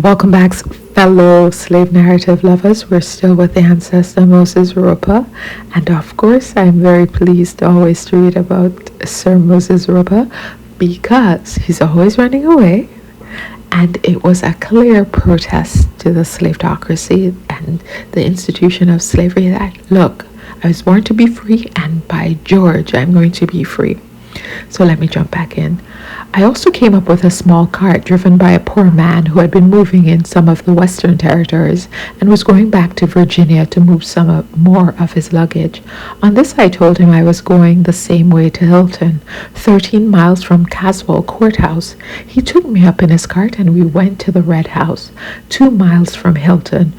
Welcome back, fellow slave narrative lovers. We're still with the ancestor Moses Roper, and of course, I'm very pleased always to read about Sir Moses Roper because he's always running away, and it was a clear protest to the slaveocracy and the institution of slavery that, look, I was born to be free, and by George, I'm going to be free. So let me jump back in. I also came up with a small cart driven by a poor man who had been moving in some of the western territories and was going back to Virginia to move some more of his luggage. On this I told him I was going the same way to Hilton, 13 miles from Caswell Courthouse. He took me up in his cart and we went to the Red House, 2 miles from Hilton,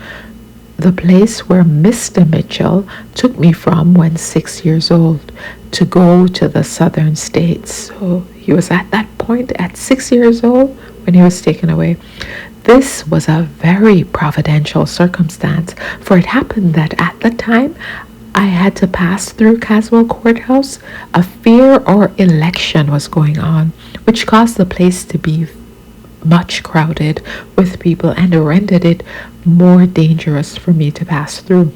the place where Mr. Mitchell took me from when 6 years old to go to the southern states. So he was at that point at 6 years old when he was taken away. This was a very providential circumstance, for it happened that at the time I had to pass through Caswell Courthouse. A fair or election was going on, which caused the place to be much crowded with people and rendered it more dangerous for me to pass through.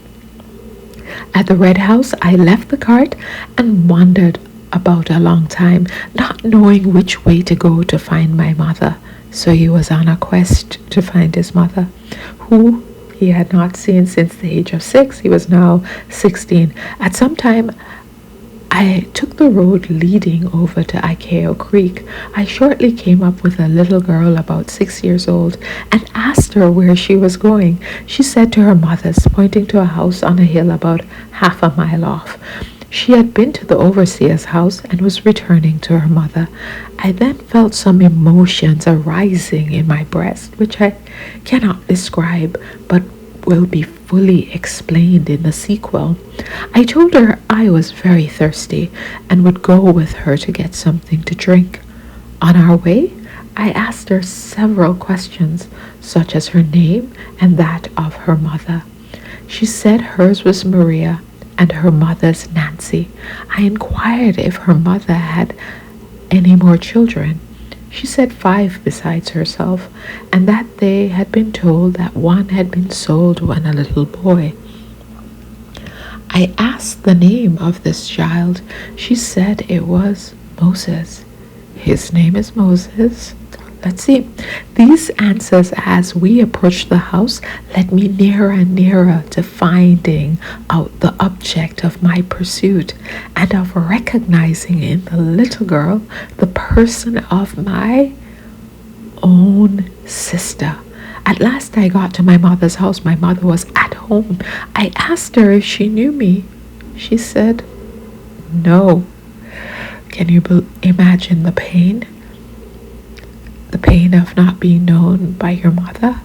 At the Red House, I left the cart and wandered about a long time, not knowing which way to go to find my mother. So he was on a quest to find his mother, who he had not seen since the age of 6. He was now 16. At some time, I took the road leading over to Ikeo Creek. I shortly came up with a little girl about 6 years old and asked her where she was going. She said to her mother's, pointing to a house on a hill about half a mile off. She had been to the overseer's house and was returning to her mother. I then felt some emotions arising in my breast, which I cannot describe, but will be fully explained in the sequel. I told her I was very thirsty and would go with her to get something to drink. On our way, I asked her several questions, such as her name and that of her mother. She said hers was Maria and her mother's Nancy. I inquired if her mother had any more children. She said 5 besides herself, and that they had been told that one had been sold when a little boy. I asked the name of this child. She said it was Moses. His name is Moses. Let's see. These answers as we approached the house led me nearer and nearer to finding out the object of my pursuit and of recognizing in the little girl the person of my own sister. At last I got to my mother's house. My mother was at home. I asked her if she knew me. She said, no. Can you imagine the pain? The pain of not being known by your mother?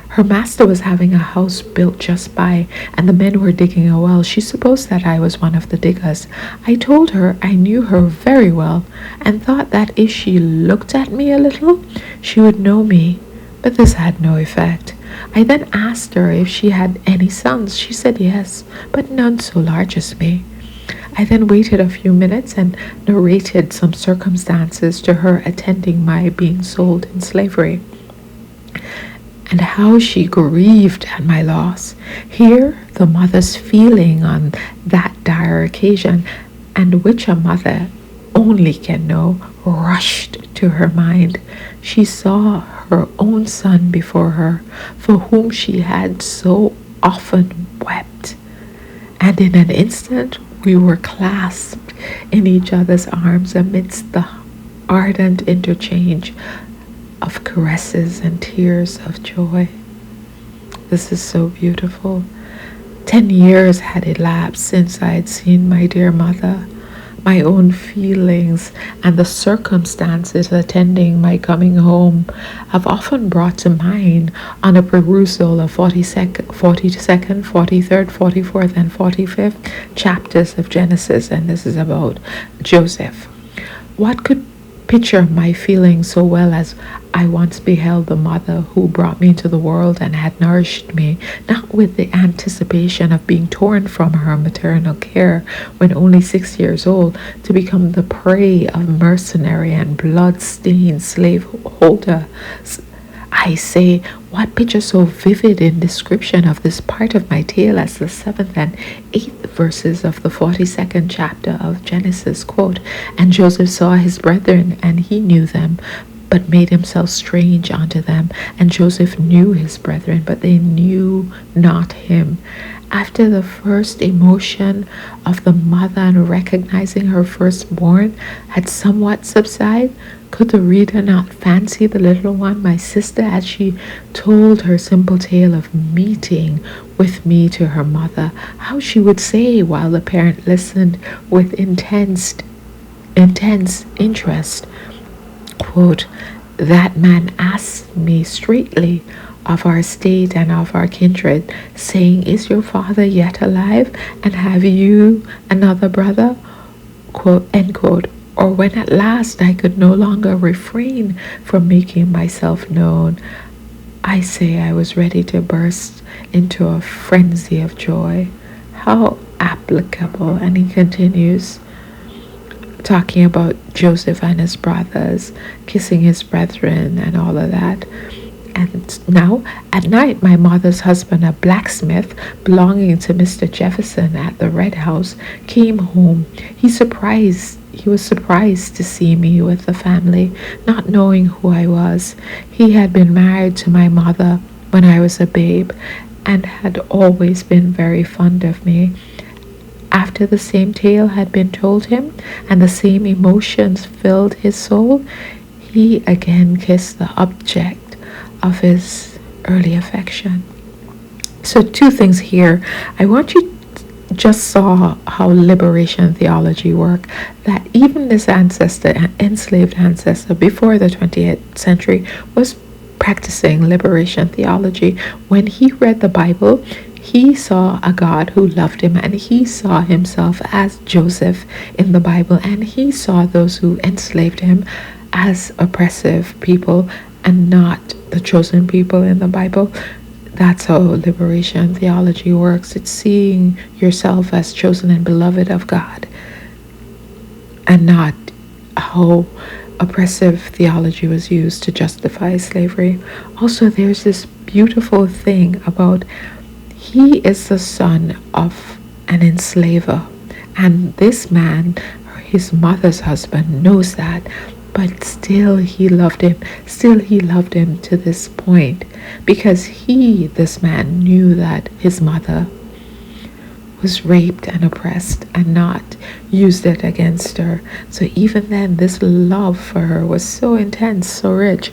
Her master was having a house built just by, and the men were digging a well. She supposed that I was one of the diggers. I told her I knew her very well, and thought that if she looked at me a little, she would know me. But this had no effect. I then asked her if she had any sons. She said yes, but none so large as me. I then waited a few minutes and narrated some circumstances to her attending my being sold in slavery, and how she grieved at my loss. Here, the mother's feeling on that dire occasion, and which a mother only can know, rushed to her mind. She saw her own son before her, for whom she had so often wept, and in an instant we were clasped in each other's arms amidst the ardent interchange of caresses and tears of joy. This is so beautiful. 10 years had elapsed since I had seen my dear mother. My own feelings and the circumstances attending my coming home have often brought to mind on a perusal of 42nd, 43rd, 44th, and 45th chapters of Genesis, and this is about Joseph. What could picture my feelings so well as I once beheld the mother who brought me into the world and had nourished me, not with the anticipation of being torn from her maternal care when only 6 years old, to become the prey of mercenary and blood-stained slaveholder. I say, what picture so vivid in description of this part of my tale as the 7th and 8th verses of the 42nd chapter of Genesis, quote, "And Joseph saw his brethren, and he knew them, but made himself strange unto them. And Joseph knew his brethren, but they knew not him." After the first emotion of the mother and recognizing her firstborn had somewhat subsided, could the reader not fancy the little one, my sister, as she told her simple tale of meeting with me to her mother, how she would say, while the parent listened with intense interest, quote, "That man asked me straightly of our state and of our kindred, saying, Is your father yet alive? And have you another brother?" Quote, end quote. Or when at last I could no longer refrain from making myself known, I say I was ready to burst into a frenzy of joy. How applicable. And he continues talking about Joseph and his brothers, kissing his brethren and all of that. And now, at night, my mother's husband, a blacksmith belonging to Mr. Jefferson at the Red House, came home. He was surprised to see me with the family, not knowing who I was. He had been married to my mother when I was a babe and had always been very fond of me. After the same tale had been told him and the same emotions filled his soul, he again kissed the object of his early affection. So 2 things here. I want you just saw how liberation theology worked, that even this ancestor, enslaved ancestor before the 20th century, was practicing liberation theology. When he read the Bible, he saw a God who loved him, and he saw himself as Joseph in the Bible, and he saw those who enslaved him as oppressive people and not the chosen people in the Bible. That's how liberation theology works. It's seeing yourself as chosen and beloved of God, and not how oppressive theology was used to justify slavery. Also, there's this beautiful thing about he is the son of an enslaver, and this man, his mother's husband, knows that. But still he loved him. Still he loved him to this point, because this man, knew that his mother was raped and oppressed and not used it against her. So even then, this love for her was so intense, so rich.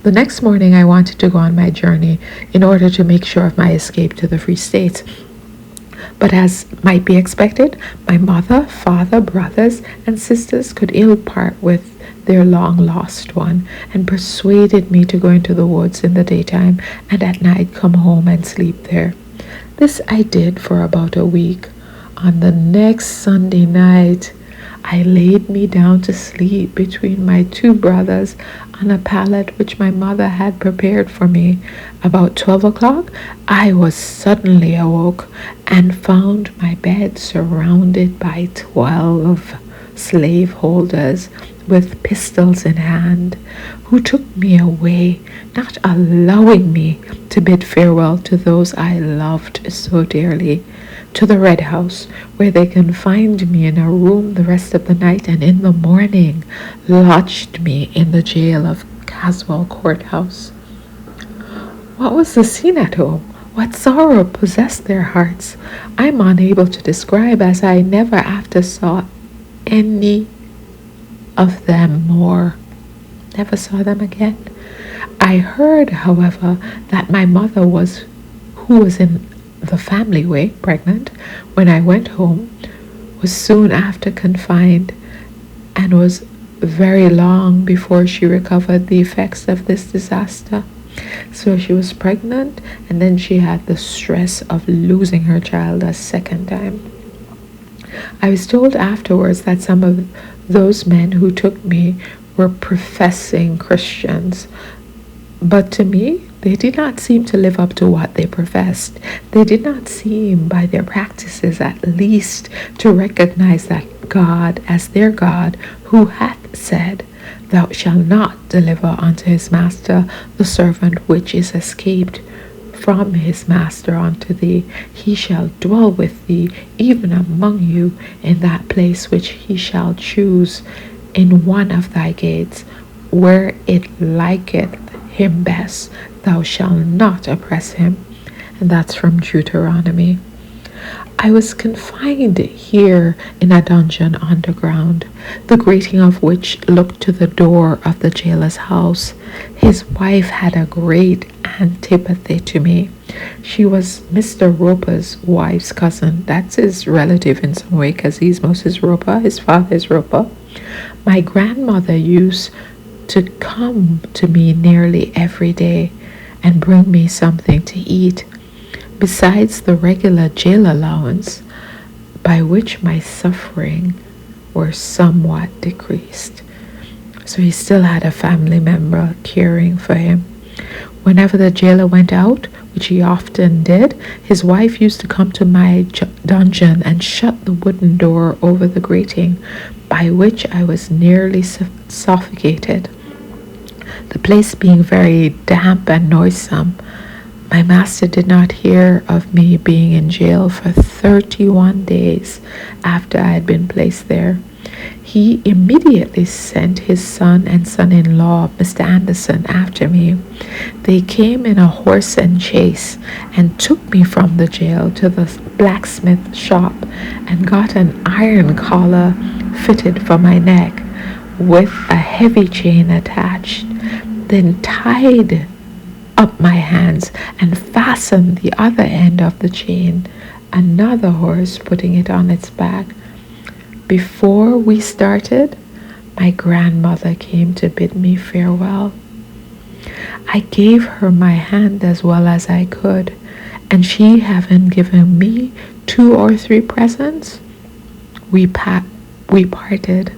The next morning, I wanted to go on my journey in order to make sure of my escape to the Free States. But as might be expected, my mother, father, brothers, and sisters could ill part with their long-lost one, and persuaded me to go into the woods in the daytime and at night come home and sleep there. This I did for about a week. On the next Sunday night, I laid me down to sleep between my 2 brothers on a pallet which my mother had prepared for me. About 12 o'clock, I was suddenly awoke and found my bed surrounded by 12 slaveholders with pistols in hand, who took me away, not allowing me to bid farewell to those I loved so dearly, to the Red House, where they confined me in a room the rest of the night, and in the morning lodged me in the jail of Caswell Courthouse. What was the scene at home? What sorrow possessed their hearts? I'm unable to describe, as I never after saw any of them more. Never saw them again. I heard, however, that my mother who was in the family way, pregnant, when I went home, was soon after confined, and was very long before she recovered the effects of this disaster. So she was pregnant, and then she had the stress of losing her child a second time. I was told afterwards that some of those men who took me were professing Christians, but to me, they did not seem to live up to what they professed. They did not seem, by their practices at least, to recognize that God as their God, who hath said, Thou shalt not deliver unto his master the servant which is escaped from his master unto thee. He shall dwell with thee, even among you, in that place which he shall choose, in one of thy gates, where it liketh him best. Thou shalt not oppress him. And that's from Deuteronomy. I was confined here in a dungeon underground, the grating of which looked to the door of the jailer's house. His wife had a great antipathy to me. She was Mr. Roper's wife's cousin. That's his relative in some way, because he's Moses Roper, his father is Roper. My grandmother used to come to me nearly every day and bring me something to eat, besides the regular jail allowance, by which my suffering were somewhat decreased. So he still had a family member caring for him. Whenever the jailer went out, which he often did, his wife used to come to my dungeon and shut the wooden door over the grating, by which I was nearly suffocated. The place being very damp and noisome, my master did not hear of me being in jail for 31 days after I had been placed there. He immediately sent his son and son-in-law, Mr. Anderson, after me. They came in a horse and chaise and took me from the jail to the blacksmith shop and got an iron collar fitted for my neck with a heavy chain attached, then tied up my hands and fastened the other end of the chain, another horse putting it on its back. Before we started, my grandmother came to bid me farewell. I gave her my hand as well as I could, and she having given me 2 or 3 presents, we parted.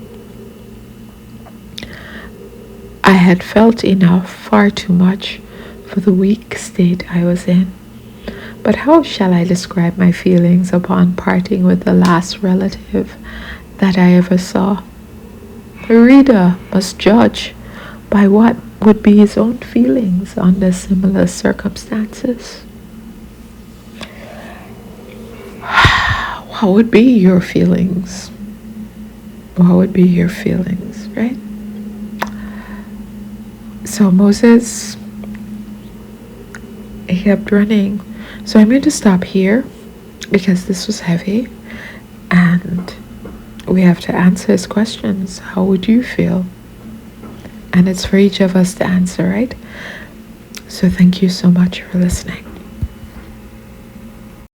I had felt enough, far too much, for the weak state I was in. But how shall I describe my feelings upon parting with the last relative that I ever saw? The reader must judge by what would be his own feelings under similar circumstances. What would be your feelings? What would be your feelings, right? So Moses, he kept running. So I'm going to stop here because this was heavy and we have to answer his questions. How would you feel? And it's for each of us to answer, right? So thank you so much for listening.